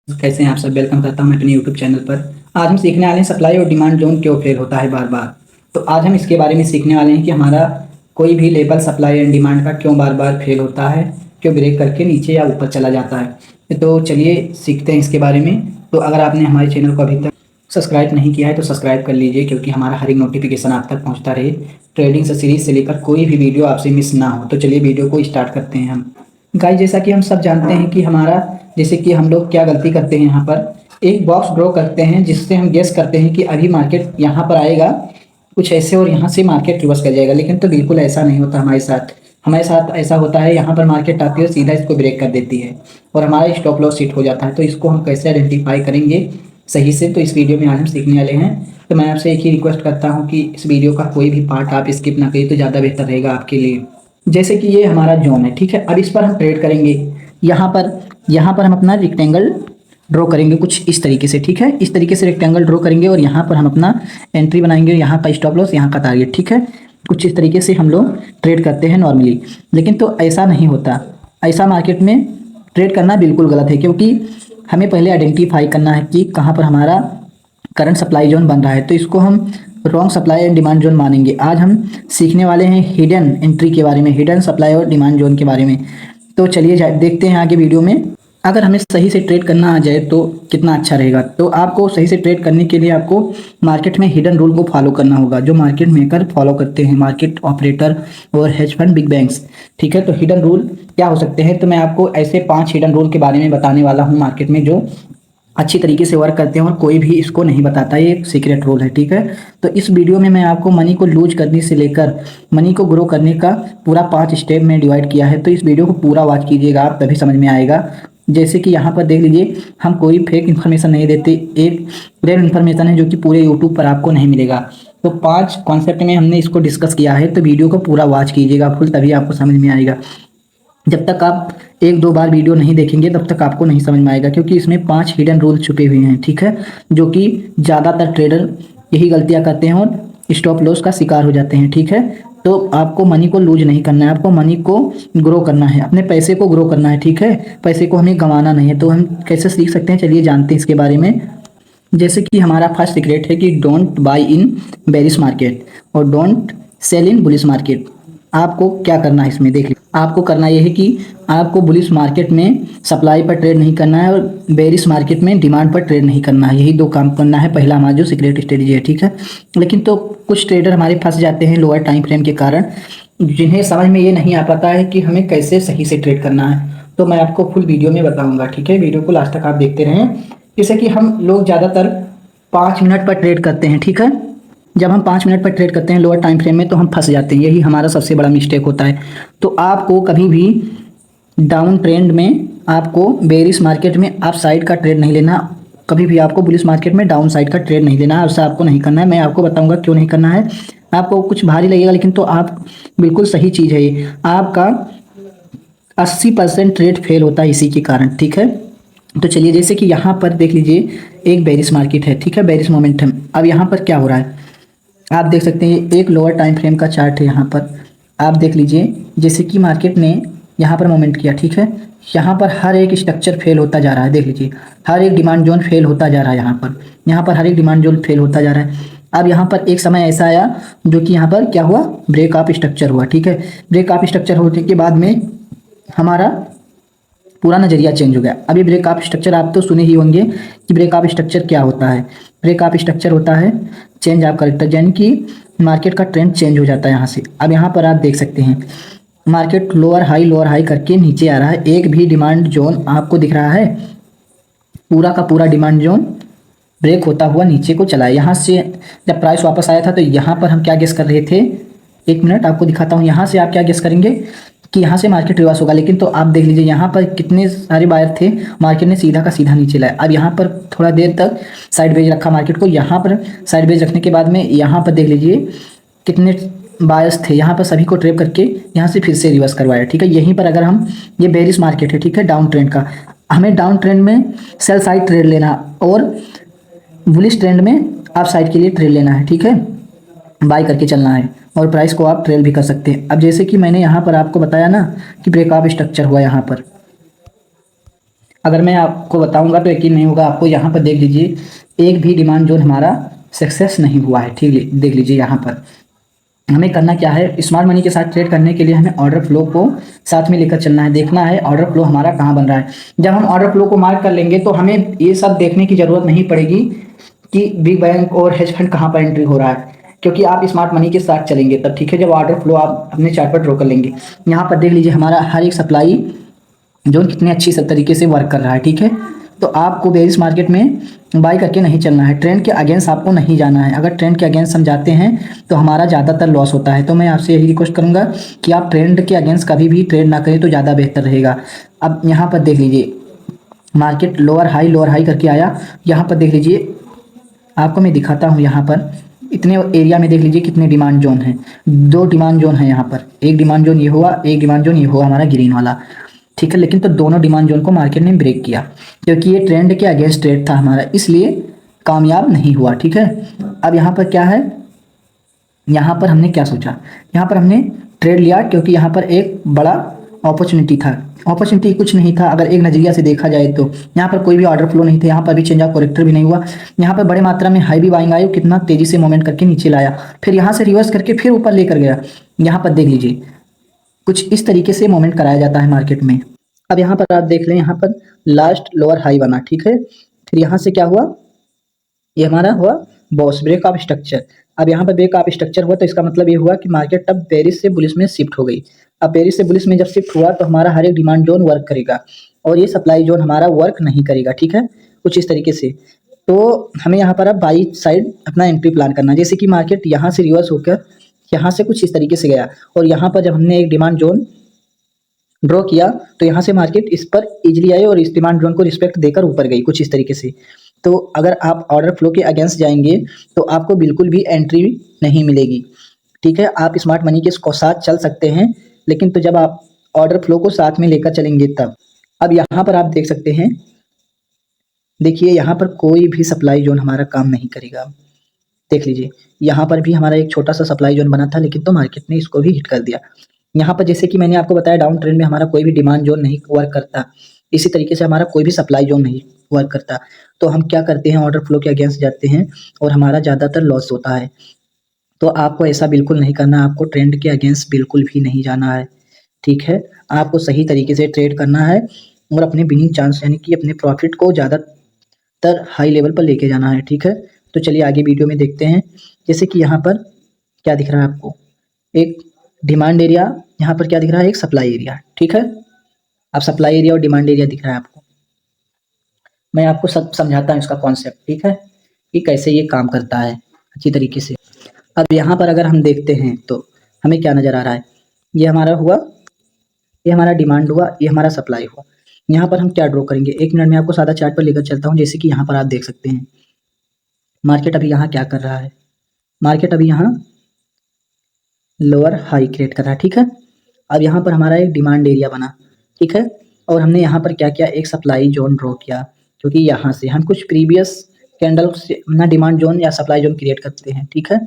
कैसे हैं आप सब। वेलकम करता हूं मैं अपने यूट्यूब चैनल पर। आज हम सीखने वाले हैं सप्लाई और डिमांड जोन क्यों फेल होता है बार बार। तो आज हम इसके बारे में सीखने वाले हैं कि हमारा कोई भी लेवल सप्लाई एंड डिमांड का क्यों बार बार फेल होता है, क्यों ब्रेक करके नीचे या ऊपर चला जाता है। तो चलिए सीखते हैं इसके बारे में। तो अगर आपने हमारे चैनल को अभी तक सब्सक्राइब नहीं किया है तो सब्सक्राइब कर लीजिए, क्योंकि हमारा हर एक नोटिफिकेशन आप तक पहुँचता रहे। ट्रेडिंग से सीरीज से लेकर कोई भी वीडियो आपसे मिस ना हो। तो चलिए वीडियो को स्टार्ट करते हैं हम। गाइस, जैसा कि हम सब जानते हैं कि हमारा जैसे कि हम लोग क्या गलती करते हैं, यहाँ पर एक बॉक्स ड्रॉ करते हैं जिससे हम गेस करते हैं कि अभी मार्केट यहाँ पर आएगा कुछ ऐसे और यहाँ से मार्केट रिवर्स कर जाएगा। लेकिन तो बिल्कुल ऐसा नहीं होता हमारे साथ ऐसा होता है, यहाँ पर मार्केट आती है सीधा इसको ब्रेक कर देती है और हमारा स्टॉप लॉस हिट हो जाता है। तो इसको हम कैसे आइडेंटिफाई करेंगे सही से, तो इस वीडियो में आज हम सीखने वाले हैं। तो मैं आपसे एक ही रिक्वेस्ट करता हूँ कि इस वीडियो का कोई भी पार्ट आप स्किप ना करिए तो ज़्यादा बेहतर रहेगा आपके लिए। जैसे कि ये हमारा जोन है, ठीक है। अब इस पर हम ट्रेड करेंगे। यहाँ पर हम अपना रेक्टेंगल ड्रॉ करेंगे कुछ इस तरीके से, ठीक है। इस तरीके से रेक्टेंगल ड्रॉ करेंगे और यहाँ पर हम अपना एंट्री बनाएंगे, यहाँ का स्टॉप लॉस, यहाँ का टारगेट, ठीक है। कुछ इस तरीके से हम लोग ट्रेड करते हैं नॉर्मली। लेकिन तो ऐसा नहीं होता। ऐसा मार्केट में ट्रेड करना बिल्कुल गलत है, क्योंकि हमें पहले आइडेंटिफाई करना है कि कहाँ पर हमारा करंट सप्लाई जोन बन रहा है। तो इसको हम wrong supply and demand zone मानेंगे। आज हम सीखने वाले हैं हिडन एंट्री के बारे में, हिडन सप्लाई और डिमांड जोन के बारे में। तो चलिए देखते हैं आगे वीडियो में। अगर हमें सही से ट्रेड करना आ जाए तो कितना अच्छा रहेगा। तो आपको सही से ट्रेड करने के लिए आपको मार्केट में हिडन रूल को फॉलो करना होगा, जो मार्केट मेकर फॉलो करते हैं, मार्केट ऑपरेटर और हेज फंड बिग बैंक्स, ठीक है। तो हिडन रूल क्या हो सकते हैं, तो मैं आपको ऐसे 5 हिडन रूल के बारे में बताने वाला हूँ मार्केट में, जो अच्छी तरीके से वर्क करते हैं और कोई भी इसको नहीं बताता। ये एक सीक्रेट रूल है, ठीक है। तो इस वीडियो में मैं आपको मनी को लूज करने से लेकर मनी को ग्रो करने का पूरा 5 स्टेप में डिवाइड किया है। तो इस वीडियो को पूरा वॉच कीजिएगा, आप तभी समझ में आएगा। जैसे कि यहाँ पर देख लीजिए, हम कोई फेक इन्फॉर्मेशन नहीं देते, एक रियल इन्फॉर्मेशन है जो कि पूरे यूट्यूब पर आपको नहीं मिलेगा। तो 5 कॉन्सेप्ट में हमने इसको डिस्कस किया है। तो वीडियो को पूरा वॉच कीजिएगा फुल, तभी आपको समझ में आएगा। जब तक आप 1-2 बार वीडियो नहीं देखेंगे तब तक आपको नहीं समझ में आएगा, क्योंकि इसमें 5 हिडन रूल छुपे हुए हैं, ठीक है। जो कि ज़्यादातर ट्रेडर यही गलतियां करते हैं और स्टॉप लॉस का शिकार हो जाते हैं, ठीक है। तो आपको मनी को लूज नहीं करना है, आपको मनी को ग्रो करना है, अपने पैसे को ग्रो करना है, ठीक है। पैसे को हमें गंवाना नहीं है। तो हम कैसे सीख सकते हैं, चलिए जानते हैं इसके बारे में। जैसे कि हमारा फर्स्ट सीक्रेट है कि don't buy in bearish market और don't sell in bullish market. आपको क्या करना है इसमें, देख लीजिए। आपको करना यह है कि आपको बुलिश मार्केट में सप्लाई पर ट्रेड नहीं करना है और बेरिश मार्केट में डिमांड पर ट्रेड नहीं करना है। यही 2 काम करना है, पहला हमारा जो सीक्रेट स्ट्रेटेजी है, ठीक है। लेकिन तो कुछ ट्रेडर हमारे फंस जाते हैं लोअर टाइम फ्रेम के कारण, जिन्हें समझ में ये नहीं आ पाता है कि हमें कैसे सही से ट्रेड करना है। तो मैं आपको फुल वीडियो में बताऊंगा, ठीक है। वीडियो को लास्ट तक आप देखते रहें। जैसे कि हम लोग ज़्यादातर 5 मिनट पर ट्रेड करते हैं, ठीक है। जब हम 5 मिनट पर ट्रेड करते हैं लोअर टाइम फ्रेम में, तो हम फंस जाते हैं। यही हमारा सबसे बड़ा मिस्टेक होता है। तो आपको कभी भी डाउन ट्रेंड में, आपको बेरिश मार्केट में अप साइड का ट्रेड नहीं लेना, कभी भी आपको बुलिश मार्केट में डाउन साइड का ट्रेड नहीं लेना। ऐसा आपको नहीं करना है। मैं आपको बताऊंगा क्यों नहीं करना है। आपको कुछ भारी लगेगा, लेकिन तो आप बिल्कुल सही चीज़ है ये। आपका 80% ट्रेड फेल होता है इसी के कारण, ठीक है। तो चलिए, जैसे कि यहाँ पर देख लीजिए, एक बेरिश मार्केट है, ठीक है, बेरिश मोमेंटम। अब यहाँ पर क्या हो रहा है, आप देख सकते हैं। एक लोअर टाइम फ्रेम का चार्ट है, यहाँ पर आप देख लीजिए। जैसे कि मार्केट ने यहाँ पर मोमेंट किया, ठीक है। यहाँ पर हर एक स्ट्रक्चर फेल होता जा रहा है, देख लीजिए। हर एक डिमांड जोन फेल होता जा रहा है, यहाँ पर हर एक डिमांड जोन फेल होता जा रहा है। अब यहाँ पर एक समय ऐसा आया जो कि यहाँ पर क्या हुआ, ब्रेक ऑफ स्ट्रक्चर हुआ, ठीक है। ब्रेक ऑफ स्ट्रक्चर होने के बाद में हमारा पूरा नज़रिया चेंज हो गया। अभी ब्रेक ऑफ स्ट्रक्चर आप तो सुने ही होंगे कि ब्रेक ऑफ स्ट्रक्चर क्या होता है। ब्रेक ऑफ स्ट्रक्चर होता है चेंज ऑफ करेक्टर, यानी कि मार्केट का ट्रेंड चेंज हो जाता है यहाँ से। अब यहाँ पर आप देख सकते हैं मार्केट लोअर हाई करके नीचे आ रहा है। एक भी डिमांड जोन आपको दिख रहा है, पूरा का पूरा डिमांड जोन ब्रेक होता हुआ नीचे को चला है। यहाँ से जब प्राइस वापस आया था तो यहाँ पर हम क्या गेस कर रहे थे, 1 मिनट आपको दिखाता हूँ। यहाँ से आप क्या गेस करेंगे कि यहाँ से मार्केट रिवर्स होगा, लेकिन तो आप देख लीजिए यहाँ पर कितने सारे बायर थे, मार्केट ने सीधा का सीधा नीचे लाया। अब यहाँ पर थोड़ा देर तक साइड वेज रखा मार्केट को। यहाँ पर साइड वेज रखने के बाद में यहाँ पर देख लीजिए कितने बायर्स थे, यहाँ पर सभी को ट्रैप करके यहाँ से फिर से रिवर्स करवाया, ठीक है। यहीं पर अगर हम, ये बेरिश मार्केट है, ठीक है, डाउन ट्रेंड का, हमें डाउन ट्रेंड में सेल साइड ट्रेड लेना और बुलिश ट्रेंड में अप साइड के लिए ट्रेड लेना है, ठीक है। बाय करके चलना है और प्राइस को आप ट्रेल भी कर सकते हैं। अब जैसे कि मैंने यहाँ पर आपको बताया ना कि ब्रेक ऑफ स्ट्रक्चर हुआ यहाँ पर, अगर मैं आपको बताऊंगा तो यकीन नहीं होगा आपको। यहाँ पर देख लीजिए एक भी डिमांड जोन हमारा सक्सेस नहीं हुआ है। ठीक, देख लीजिए यहाँ पर हमें करना क्या है, स्मार्ट मनी के साथ ट्रेड करने के लिए हमें ऑर्डर फ्लो को साथ में लेकर चलना है। देखना है ऑर्डर फ्लो हमारा कहाँ बन रहा है। जब हम ऑर्डर फ्लो को मार्क कर लेंगे तो हमें ये सब देखने की जरूरत नहीं पड़ेगी कि बिग बैंक और हेज फंड कहाँ पर एंट्री हो रहा है, क्योंकि आप स्मार्ट मनी के साथ चलेंगे तब। ठीक है, जब ऑर्डर फ्लो आप अपने चार्ट पर ड्रॉ कर लेंगे। यहाँ पर देख लीजिए हमारा हर एक सप्लाई जोन कितने अच्छी सब तरीके से वर्क कर रहा है। ठीक है, तो आपको बेरिश मार्केट में बाई करके नहीं चलना है, ट्रेंड के अगेंस्ट आपको नहीं जाना है। अगर ट्रेंड के अगेंस्ट हम जाते हैं तो हमारा ज़्यादातर लॉस होता है। तो मैं आपसे यही रिक्वेस्ट करूंगा कि आप ट्रेंड के अगेंस्ट कभी भी ट्रेड ना करें तो ज़्यादा बेहतर रहेगा। अब यहाँ पर देख लीजिए मार्केट लोअर हाई करके आया। यहाँ पर देख लीजिए आपको मैं दिखाता हूँ। यहाँ पर इतने एरिया में देख लीजिए कितने डिमांड जोन हैं। 2 डिमांड जोन है यहाँ पर, एक डिमांड जोन ये हुआ, एक डिमांड जोन ये हुआ हमारा ग्रीन वाला। ठीक है, लेकिन तो दोनों डिमांड जोन को मार्केट ने ब्रेक किया क्योंकि ये ट्रेंड के अगेंस्ट ट्रेड था हमारा, इसलिए कामयाब नहीं हुआ। ठीक है, अब यहाँ पर क्या है, यहाँ पर हमने क्या सोचा, यहाँ पर हमने ट्रेड लिया क्योंकि यहाँ पर एक बड़ा अपॉर्चुनिटी था। अपॉर्चुनिटी कुछ नहीं था अगर एक नज़रिया से देखा जाए तो। यहाँ पर कोई भी ऑर्डर फ्लो नहीं था, यहाँ पर भी चेंज ऑफ करेक्टर भी नहीं हुआ। यहाँ पर बड़े मात्रा में हाई भी बाइंग आई, कितना तेजी से मूवमेंट करके नीचे लाया, फिर यहाँ से रिवर्स करके फिर ऊपर लेकर गया। यहाँ पर देख लीजिए कुछ इस तरीके से मूवमेंट कराया जाता है मार्केट में। अब यहाँ पर आप देख लें, यहाँ पर लास्ट लोअर हाई बना। ठीक है, फिर यहाँ से क्या हुआ, ये हमारा हुआ बॉस ब्रेक ऑफ स्ट्रक्चर। अब यहाँ पर ब्रेक ऑफ स्ट्रक्चर हुआ तो इसका मतलब ये हुआ कि मार्केट अब बेरिश से बुलिश में शिफ्ट हो गई। अब बेरिश से बुलिश में जब शिफ्ट हुआ तो हमारा हर एक डिमांड जोन वर्क करेगा और ये सप्लाई जोन हमारा वर्क नहीं करेगा। ठीक है, कुछ इस तरीके से। तो हमें यहाँ पर अब बाई साइड अपना एंट्री प्लान करना है। जैसे कि मार्केट यहाँ से रिवर्स होकर यहाँ से कुछ इस तरीके से गया और यहाँ पर जब हमने एक डिमांड जोन ड्रॉ किया तो यहाँ से मार्केट इस पर इजीली आई और इस डिमांड जोन को रिस्पेक्ट देकर ऊपर गई, कुछ इस तरीके से। तो अगर आप ऑर्डर फ्लो के अगेंस्ट जाएंगे तो आपको बिल्कुल भी एंट्री नहीं मिलेगी। ठीक है, आप स्मार्ट मनी के साथ चल सकते हैं, लेकिन तो जब आप ऑर्डर फ्लो को साथ में लेकर चलेंगे तब। अब यहाँ पर आप देख सकते हैं, देखिए यहाँ पर कोई भी सप्लाई जोन हमारा काम नहीं करेगा। देख लीजिए यहाँ पर भी हमारा एक छोटा सा सप्लाई जोन बना था, लेकिन तो मार्केट ने इसको भी हिट कर दिया। यहाँ पर जैसे कि मैंने आपको बताया डाउन ट्रेंड में हमारा कोई भी डिमांड जोन नहीं वर्क करता, इसी तरीके से हमारा कोई भी सप्लाई जोन नहीं वर्क करता। तो हम क्या करते हैं, ऑर्डर फ्लो के अगेंस्ट जाते हैं और हमारा ज़्यादातर लॉस होता है। तो आपको ऐसा बिल्कुल नहीं करना, आपको ट्रेंड के अगेंस्ट बिल्कुल भी नहीं जाना है। ठीक है, आपको सही तरीके से ट्रेड करना है और अपने विनिंग चांस यानी कि अपने प्रॉफिट को ज़्यादातर हाई लेवल पर लेके जाना है। ठीक है, तो चलिए आगे वीडियो में देखते हैं। जैसे कि यहाँ पर क्या दिख रहा है आपको, एक डिमांड एरिया, यहाँ पर क्या दिख रहा है, एक सप्लाई एरिया। ठीक है, अब सप्लाई एरिया और डिमांड एरिया दिख रहा है आपको। मैं आपको सब समझाता हूँ इसका कॉन्सेप्ट। ठीक है, कि कैसे ये काम करता है अच्छी तरीके से। अब यहाँ पर अगर हम देखते हैं तो हमें क्या नज़र आ रहा है, ये हमारा हुआ, ये हमारा डिमांड हुआ, ये हमारा सप्लाई हुआ। यहाँ पर हम क्या ड्रॉ करेंगे, 1 मिनट में आपको सादा चार्ट पर लेकर चलता हूँ। जैसे कि यहाँ पर आप देख सकते हैं मार्केट अभी यहाँ क्या कर रहा है, मार्केट अभी यहाँ लोअर हाई क्रिएट कर रहा है। ठीक है, अब यहाँ पर हमारा एक डिमांड एरिया बना। ठीक है, और हमने यहाँ पर क्या किया, एक सप्लाई जोन ड्रॉ किया, क्योंकि यहाँ से हम कुछ प्रीवियस कैंडल से अपना डिमांड जोन या सप्लाई जोन क्रिएट करते हैं। ठीक है,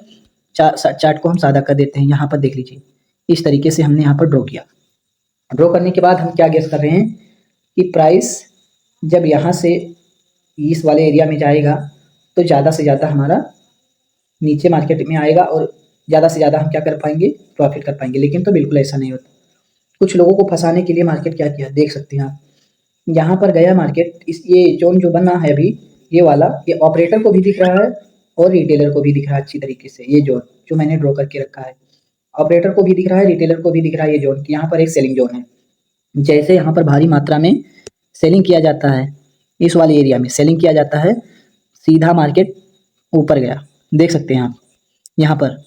चार्ट को हम सादा कर देते हैं। यहाँ पर देख लीजिए इस तरीके से हमने यहाँ पर ड्रॉ किया। ड्रॉ करने के बाद हम क्या गेस कर रहे हैं कि प्राइस जब यहाँ से इस वाले एरिया में जाएगा तो ज़्यादा से ज़्यादा हमारा नीचे मार्केट में आएगा और ज़्यादा से ज़्यादा हम क्या कर पाएंगे, प्रॉफिट कर पाएंगे। लेकिन तो बिल्कुल ऐसा नहीं होता। कुछ लोगों को फंसाने के लिए मार्केट क्या किया, देख सकते हैं आप। यहाँ पर गया मार्केट, इस ये जोन जो बना है अभी ये वाला, ये ऑपरेटर को भी दिख रहा है और रिटेलर को भी दिख रहा है अच्छी तरीके से। ये जोन जो मैंने ड्रॉ करके रखा है, ऑपरेटर को भी दिख रहा है, रिटेलर को भी दिख रहा है ये जोन, कि यहाँ पर एक सेलिंग जोन है। जैसे यहाँ पर भारी मात्रा में सेलिंग किया जाता है, इस वाले एरिया में सेलिंग किया जाता है, सीधा मार्केट ऊपर गया। देख सकते हैं आप, यहाँ पर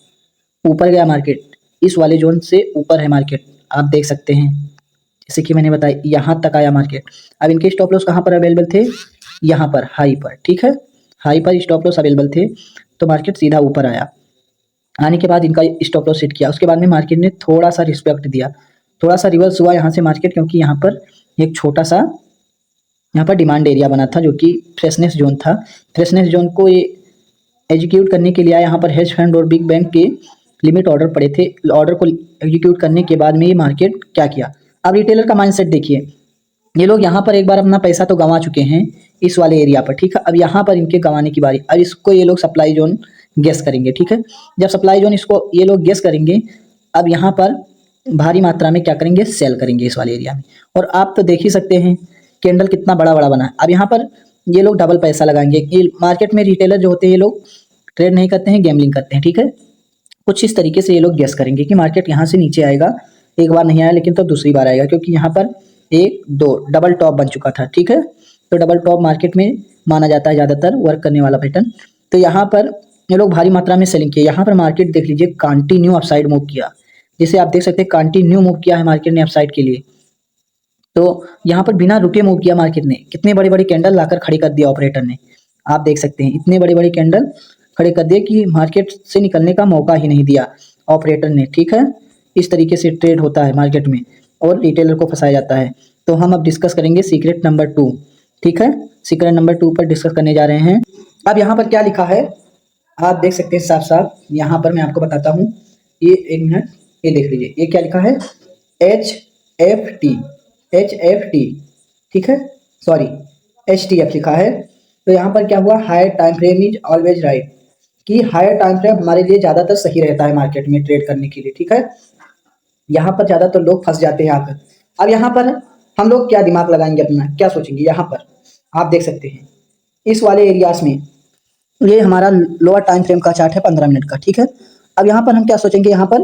ऊपर गया मार्केट, इस वाले जोन से ऊपर है मार्केट, आप देख सकते हैं। जैसे कि मैंने बताया यहाँ तक आया मार्केट। अब इनके स्टॉप लॉस कहाँ पर अवेलेबल थे, यहाँ पर हाई पर। ठीक है, हाई पर स्टॉप लॉस अवेलेबल थे, तो मार्केट सीधा ऊपर आया। आने के बाद इनका स्टॉप लॉस सेट किया, उसके बाद में मार्केट ने थोड़ा सा रिस्पेक्ट दिया, थोड़ा सा रिवर्स हुआ यहाँ से मार्केट, क्योंकि यहाँ पर एक छोटा सा यहाँ पर डिमांड एरिया बना था जो कि फ्रेशनेस जोन था। फ्रेशनेस जोन को ये एग्जीक्यूट करने के लिए यहाँ पर हेज फंड और बिग बैंक के लिमिट ऑर्डर पड़े थे। ऑर्डर को एग्जीक्यूट करने के बाद में ये मार्केट क्या किया, अब रिटेलर का माइंडसेट देखिए। ये लोग यहाँ पर एक बार अपना पैसा तो गंवा चुके हैं इस वाले एरिया पर, ठीक है। अब यहाँ पर इनके गंवाने की बारी, अब इसको ये लोग सप्लाई जोन गेस करेंगे, ठीक है। जब सप्लाई जोन इसको ये लोग गेस करेंगे, अब यहाँ पर भारी मात्रा में क्या करेंगे, सेल करेंगे इस वाले एरिया में। और आप तो देख ही सकते हैं कैंडल कितना बड़ा बड़ा बना है। अब यहाँ पर ये लोग डबल पैसा लगाएंगे। ये मार्केट में रिटेलर जो होते हैं ये लोग ट्रेड नहीं करते हैं, गैम्बलिंग करते हैं, ठीक है। कुछ इस तरीके से ये लोग गेस करेंगे कि मार्केट यहाँ से नीचे आएगा, एक बार नहीं आया लेकिन तो दूसरी बार आएगा, क्योंकि यहाँ पर एक दो डबल टॉप बन चुका था, ठीक है। तो डबल टॉप मार्केट में माना जाता है ज़्यादातर वर्क करने वाला पैटर्न। तो यहाँ पर ये लोग भारी मात्रा में सेलिंग किए। यहाँ पर मार्केट देख लीजिए कंटिन्यू अपसाइड मूव किया, जिसे आप देख सकते हैं कंटिन्यू मूव किया है मार्केट ने अपसाइड के लिए। तो यहाँ पर बिना रुके मूव किया मार्केट ने, कितने बड़े बड़े कैंडल लाकर खड़ी कर दिया ऑपरेटर ने। आप देख सकते हैं इतने बड़े बड़े कैंडल खड़े कर दिए कि मार्केट से निकलने का मौका ही नहीं दिया ऑपरेटर ने, ठीक है। इस तरीके से ट्रेड होता है मार्केट में और रिटेलर को फंसाया जाता है। तो हम अब डिस्कस करेंगे सीक्रेट नंबर 2, ठीक है। सीक्रेट नंबर 2 पर डिस्कस करने जा रहे हैं। अब यहाँ पर क्या लिखा है आप देख सकते हैं साफ साफ, यहाँ पर मैं आपको बताता हूँ। ये एक मिनट, ये देख लीजिए, ये क्या लिखा है, HFT, HFT, ठीक है, सॉरी HTF लिखा है। तो यहाँ पर क्या हुआ, higher time frame is always right, कि हायर टाइम फ्रेम हमारे लिए ज़्यादातर सही रहता है मार्केट में ट्रेड करने के लिए, ठीक है। यहाँ पर ज़्यादातर लोग फंस जाते हैं आकर। अब यहाँ पर हम लोग क्या दिमाग लगाएंगे, अपना क्या सोचेंगे। यहाँ पर आप देख सकते हैं इस वाले एरियाज में ये हमारा लोअर टाइम फ्रेम का चार्ट है 15 मिनट का, ठीक है। अब यहाँ पर हम क्या सोचेंगे, यहाँ पर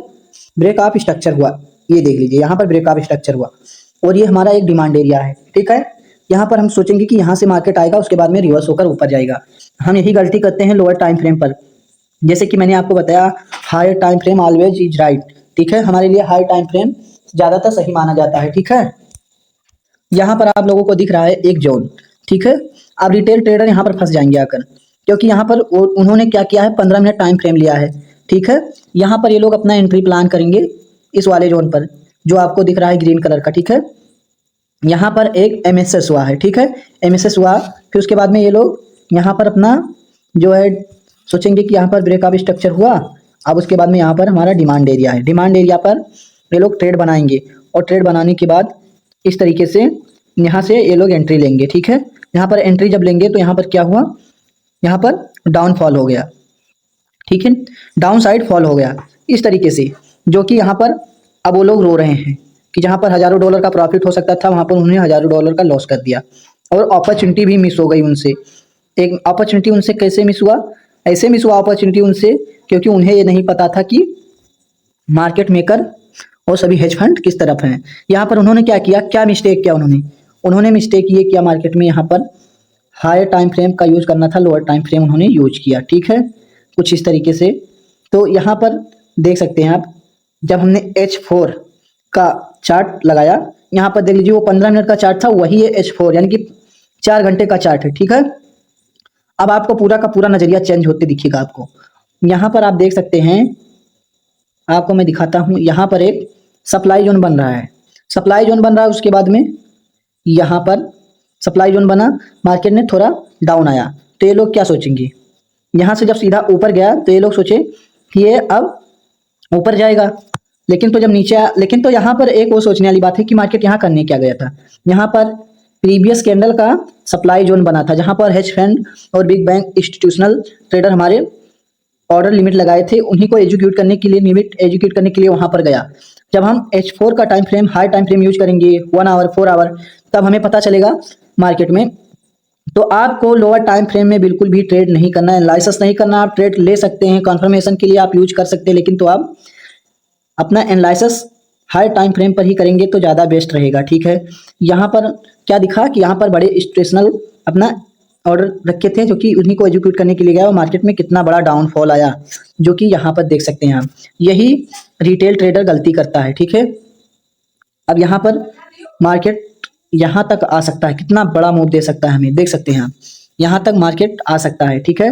ब्रेक ऑफ स्ट्रक्चर हुआ, ये देख लीजिए यहाँ पर ब्रेक ऑफ स्ट्रक्चर हुआ और ये हमारा एक डिमांड एरिया है, ठीक है। यहाँ पर हम सोचेंगे कि यहाँ से मार्केट आएगा, उसके बाद में रिवर्स होकर ऊपर जाएगा। हम यही गलती करते हैं लोअर टाइम फ्रेम पर। जैसे कि मैंने आपको बताया higher time frame always is right, ठीक है। हमारे लिए हायर टाइम फ्रेम ज़्यादातर सही माना जाता है, ठीक है। यहाँ पर आप लोगों को दिख रहा है एक जोन, ठीक है। अब रिटेल ट्रेडर यहाँ पर फंस जाएंगे आकर, क्योंकि यहाँ पर उन्होंने क्या किया है, 15 मिनट टाइम फ्रेम लिया है, ठीक है। यहाँ पर ये लोग अपना एंट्री प्लान करेंगे इस वाले जोन पर जो आपको दिख रहा है ग्रीन कलर का, ठीक है। यहाँ पर एक MSS हुआ है, ठीक है, MSS हुआ। फिर उसके बाद में ये लोग यहाँ पर अपना जो है सोचेंगे कि यहाँ पर ब्रेक ऑफ स्ट्रक्चर हुआ। अब उसके बाद में यहाँ पर हमारा डिमांड एरिया है, डिमांड एरिया पर ये लोग ट्रेड बनाएंगे और ट्रेड बनाने के बाद इस तरीके से यहाँ से ये लोग एंट्री लेंगे, ठीक है। यहाँ पर एंट्री जब लेंगे तो यहाँ पर क्या हुआ, यहाँ पर डाउनफॉल हो गया, ठीक है, डाउन साइड फॉल हो गया इस तरीके से, जो कि यहाँ पर अब वो लोग रो रहे हैं कि जहाँ पर हज़ारों डॉलर का प्रॉफिट हो सकता था वहाँ पर उन्होंने हज़ारों डॉलर का लॉस कर दिया और अपॉर्चुनिटी भी मिस हो गई उनसे। एक अपॉर्चुनिटी उनसे कैसे मिस हुआ, ऐसे मिस हुआ अपॉर्चुनिटी उनसे क्योंकि उन्हें ये नहीं पता था कि मार्केट मेकर और सभी हेज फंड किस तरफ हैं। यहाँ पर उन्होंने क्या किया, क्या मिस्टेक किया उन्होंने मिस्टेक ये किया मार्केट में, यहाँ पर हायर टाइम फ्रेम का यूज़ करना था, लोअर टाइम फ्रेम उन्होंने यूज किया, ठीक है, कुछ इस तरीके से। तो यहाँ पर देख सकते हैं आप, जब हमने H4 का चार्ट लगाया, यहाँ पर देख लीजिए वो 15 मिनट का चार्ट था, वही है H4, यानी कि 4 घंटे का चार्ट है, ठीक है। अब आपको पूरा का पूरा नज़रिया चेंज होते दिखेगा आपको। यहाँ पर आप देख सकते हैं, आपको मैं दिखाता हूँ, यहाँ पर एक सप्लाई जोन बन रहा है, सप्लाई जोन बन रहा है। उसके बाद में यहाँ पर सप्लाई जोन बना, मार्केट ने थोड़ा डाउन आया, तो ये लोग क्या सोचेंगे, यहाँ से जब सीधा ऊपर गया तो ये लोग सोचे कि ये अब ऊपर जाएगा, लेकिन तो जब नीचे आया, लेकिन तो यहाँ पर एक वो सोचने वाली बात है कि मार्केट यहाँ करने क्या गया था। यहाँ पर प्रीवियस कैंडल का सप्लाई जोन बना था, जहाँ पर हेज फंड और बिग बैंक इंस्टीट्यूशनल ट्रेडर हमारे ऑर्डर लिमिट लगाए थे, उन्हीं को एजुकेट करने के लिए, लिमिट एजुकेट करने के लिए वहाँ पर गया। जब हम H4 का time frame, high time frame use करेंगे 1 आवर 4 आवर, तब हमें पता चलेगा मार्केट में। तो आपको लोअर टाइम फ्रेम में बिल्कुल भी ट्रेड नहीं करना है, एनालिसिस नहीं करना। आप ट्रेड ले सकते हैं, कंफर्मेशन के लिए आप यूज कर सकते हैं, लेकिन तो आप अपना एनालिसिस हाई टाइम फ्रेम पर ही करेंगे तो ज़्यादा बेस्ट रहेगा, ठीक है। यहाँ पर क्या दिखा कि यहाँ पर बड़े इंस्टीट्यूशनल अपना ऑर्डर रखे थे, जो कि उन्हीं को एजुकेट करने के लिए गया और मार्केट में कितना बड़ा डाउनफॉल आया, जो कि यहाँ पर देख सकते हैं आप। यही रिटेल ट्रेडर गलती करता है, ठीक है। अब यहाँ पर मार्केट यहाँ तक आ सकता है, कितना बड़ा मूव दे सकता है हमें, देख सकते हैं आप, यहाँ तक मार्केट आ सकता है, ठीक है।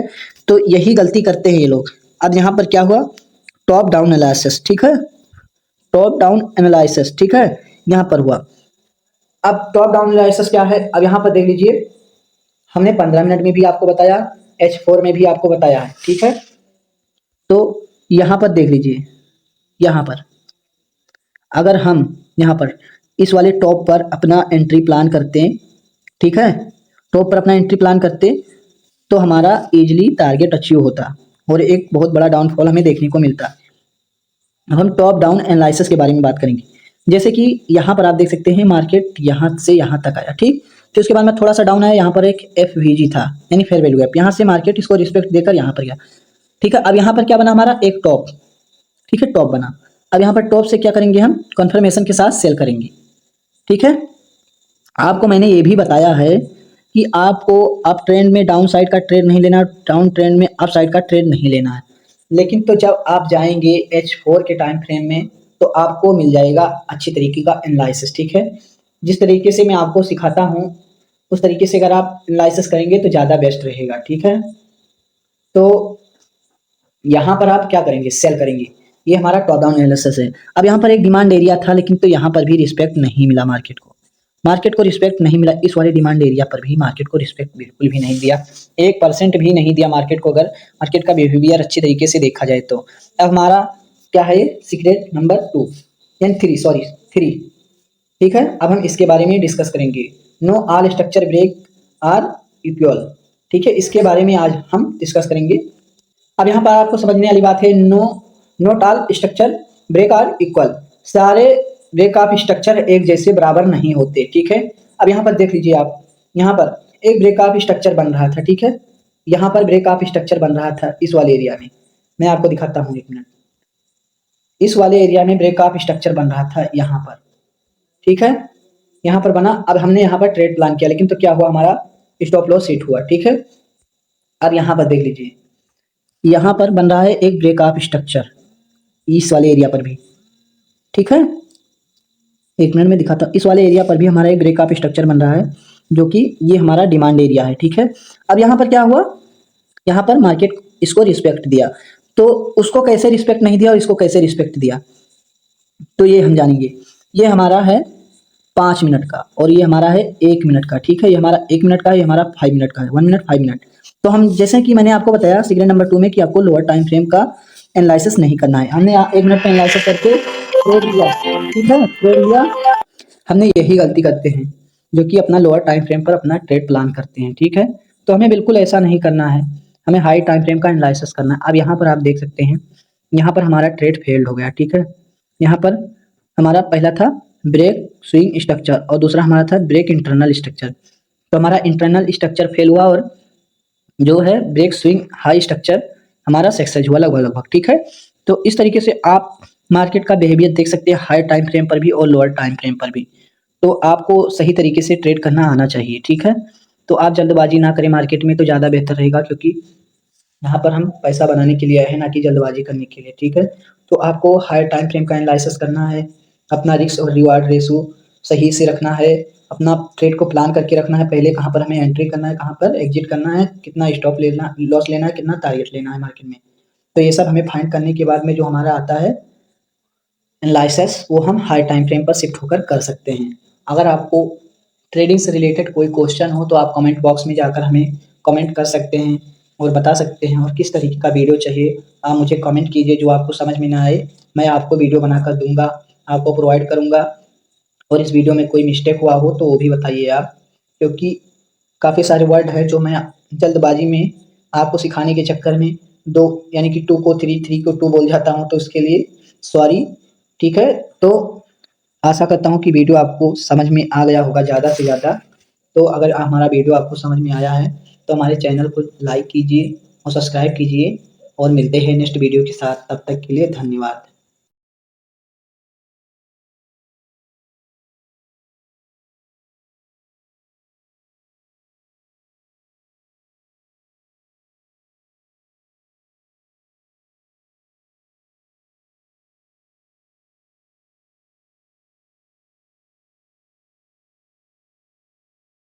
तो यही गलती करते हैं ये लोग। अब यहाँ पर क्या हुआ, टॉप डाउन एनालिसिस, ठीक है, टॉप डाउन एनालिसिस, ठीक है, यहाँ पर हुआ। अब टॉप डाउन एनालिसिस क्या है, अब यहाँ पर देख लीजिए, हमने 15 मिनट में भी आपको बताया, H4 में भी आपको बताया है, ठीक है। तो यहाँ पर देख लीजिए, यहाँ पर अगर हम यहाँ पर इस वाले टॉप पर अपना एंट्री प्लान करते हैं, ठीक है, टॉप पर अपना एंट्री प्लान करते तो हमारा इजीली टारगेट अचीव होता और एक बहुत बड़ा डाउनफॉल हमें देखने को मिलता। अब हम टॉप डाउन एनालिसिस के बारे में बात करेंगे। जैसे कि यहाँ पर आप देख सकते हैं मार्केट यहाँ से यहाँ तक आया, ठीक, फिर उसके बाद में थोड़ा सा डाउन आया, यहाँ पर एक FVG था यानी फेयर वैल्यू गैप, यहाँ से मार्केट इसको रिस्पेक्ट देकर यहाँ पर गया, ठीक है। अब यहाँ पर क्या बना हमारा एक टॉप, ठीक है, टॉप बना। अब यहाँ पर टॉप से क्या करेंगे हम कंफर्मेशन के साथ सेल करेंगे, ठीक है। आपको मैंने ये भी बताया है कि आपको अप ट्रेंड में डाउन साइड का ट्रेड नहीं लेना, डाउन ट्रेंड में अप साइड का ट्रेड नहीं लेना है। लेकिन तो जब आप जाएंगे H4 के टाइम फ्रेम में तो आपको मिल जाएगा अच्छी तरीके का एनालिसिस, ठीक है। जिस तरीके से मैं आपको सिखाता हूँ उस तरीके से अगर आप एनालिसिस करेंगे तो ज़्यादा बेस्ट रहेगा, ठीक है। तो यहाँ पर आप क्या करेंगे, सेल करेंगे। ये हमारा टॉप डाउन एनालिसिस है। अब यहाँ पर एक डिमांड एरिया था लेकिन तो यहाँ पर भी रिस्पेक्ट नहीं मिला मार्केट को रिस्पेक्ट नहीं मिला। इस वाले डिमांड एरिया पर भी मार्केट को रिस्पेक्ट बिल्कुल भी नहीं दिया, 1% भी नहीं दिया मार्केट को, अगर मार्केट का बिहेवियर अच्छी तरीके से देखा जाए तो। अब हमारा क्या है सीक्रेट नंबर 2 यानी 3, ठीक है। अब हम इसके बारे में डिस्कस करेंगे। No all structure break are equal, ठीक है, इसके बारे में आज हम डिस्कस करेंगे। अब यहाँ पर आपको समझने वाली बात है, not all structure break are equal, सारे ब्रेक ऑफ स्ट्रक्चर एक जैसे बराबर नहीं होते, ठीक है। अब यहाँ पर देख लीजिए आप, यहाँ पर एक ब्रेक ऑफ स्ट्रक्चर बन रहा था, ठीक है, यहाँ पर ब्रेक ऑफ स्ट्रक्चर बन रहा था इस वाले एरिया में। मैं आपको दिखाता हूँ एक मिनट, इस वाले एरिया में ब्रेक ऑफ स्ट्रक्चर बन रहा था यहाँ पर, ठीक है, यहाँ पर बना। अब हमने यहाँ पर ट्रेड प्लान किया लेकिन तो क्या हुआ, हमारा स्टॉप लॉस हिट हुआ, ठीक है। अब यहाँ पर देख लीजिए, यहाँ पर बन रहा है एक ब्रेक ऑफ स्ट्रक्चर इस वाले एरिया पर भी, ठीक है। एक मिनट में दिखाता हूँ, इस वाले एरिया पर भी हमारा एक ब्रेक ऑफ स्ट्रक्चर बन रहा है जो कि ये हमारा डिमांड एरिया है, ठीक है। अब यहाँ पर क्या हुआ, यहाँ पर मार्केट इसको रिस्पेक्ट दिया, तो उसको कैसे रिस्पेक्ट नहीं दिया और इसको कैसे रिस्पेक्ट दिया तो ये हम जानेंगे। ये हमारा है 5 मिनट का और ये हमारा है 1 मिनट का, ठीक है। ये हमारा 1 मिनट का है, ये हमारा 5 मिनट का है, 1 मिनट 5 मिनट। तो हम जैसे कि मैंने आपको बताया सीक्रेट नंबर 2 में कि आपको लोअर टाइम फ्रेम का एनालिसिस नहीं करना है। हमने 1 मिनट का एनालिसिस करके ट्रेड लिया, ठीक है, ट्रेड लिया। हमने यही गलती करते हैं जो कि अपना लोअर टाइम फ्रेम पर अपना ट्रेड प्लान करते हैं, ठीक है। तो हमें बिल्कुल ऐसा नहीं करना है, हमें हाई टाइम फ्रेम का एनालिसिस करना है। अब यहाँ पर आप देख सकते हैं, यहाँ पर हमारा ट्रेड फेल्ड हो गया, ठीक है। यहाँ पर हमारा पहला था ब्रेक स्विंग स्ट्रक्चर और दूसरा हमारा था ब्रेक इंटरनल स्ट्रक्चर। तो हमारा इंटरनल स्ट्रक्चर फेल हुआ और जो है ब्रेक स्विंग हाई स्ट्रक्चर हमारा सक्सेस हुआ लगभग, ठीक है। तो इस तरीके से आप मार्केट का बिहेवियर देख सकते हैं हाई टाइम फ्रेम पर भी और लोअर टाइम फ्रेम पर भी। तो आपको सही तरीके से ट्रेड करना आना चाहिए, ठीक है। तो आप जल्दबाजी ना करें मार्केट में तो ज़्यादा बेहतर रहेगा, क्योंकि यहाँ पर हम पैसा बनाने के लिए आए हैं ना कि जल्दबाजी करने के लिए, ठीक है। तो आपको हाई टाइम फ्रेम का एनालिसिस करना है, अपना रिस्क और रिवार्ड रेशो सही से रखना है, अपना ट्रेड को प्लान करके रखना है, पहले कहाँ पर हमें एंट्री करना है, कहाँ पर एग्जिट करना है, कितना स्टॉप लेना लॉस लेना है, कितना टारगेट लेना है मार्केट में। तो ये सब हमें फाइंड करने के बाद में जो हमारा आता है एनालिसिस वो हम हाई टाइम फ्रेम पर शिफ्ट होकर कर सकते हैं। अगर आपको ट्रेडिंग से रिलेटेड कोई क्वेश्चन हो तो आप कमेंट बॉक्स में जाकर हमें कमेंट कर सकते हैं और बता सकते हैं, और किस तरीके का वीडियो चाहिए आप मुझे कमेंट कीजिए। जो आपको समझ में ना आए मैं आपको वीडियो बनाकर दूंगा, आपको प्रोवाइड करूंगा। और इस वीडियो में कोई मिस्टेक हुआ हो तो वो भी बताइए आप, क्योंकि काफ़ी सारे वर्ड है जो मैं जल्दबाजी में आपको सिखाने के चक्कर में 2 यानी कि 2 को 3, 3 को 2 बोल जाता हूँ, तो इसके लिए सॉरी, ठीक है। तो आशा करता हूँ कि वीडियो आपको समझ में आ गया होगा ज़्यादा से ज़्यादा। तो अगर हमारा वीडियो आपको समझ में आया है तो हमारे चैनल को लाइक कीजिए और सब्सक्राइब कीजिए, और मिलते हैं नेक्स्ट वीडियो के साथ। तब तक के लिए धन्यवाद।